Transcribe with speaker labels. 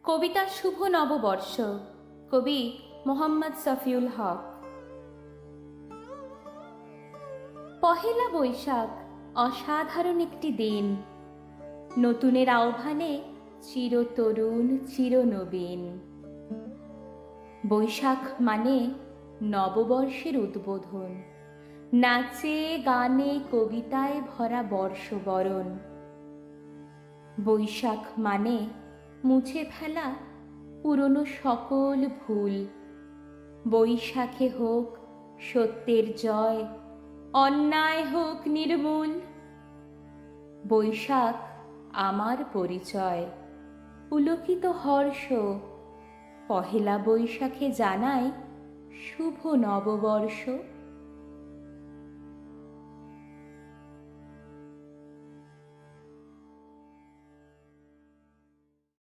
Speaker 1: কবিতা শুভ নববর্ষ, কবি মোহাম্মদ শফিউল হক। পহেলা বৈশাখ অসাধারণ একটি দিন, নতুনের আহ্বানে চিরতরুণ চিরনবীন। বৈশাখ মানে নববর্ষের উদ্বোধন, নাচে গানে কবিতায় ভরা বর্ষবরণ। বৈশাখ মানে মুছে ফেলা পুরনো সকল ভুল। বৈশাখে হোক সত্যের জয়, অন্যায় হোক নির্মূল। বৈশাখ আমার পরিচয়, পুলকিত হর্ষ। পহেলা বৈশাখে জানাই শুভ নববর্ষ।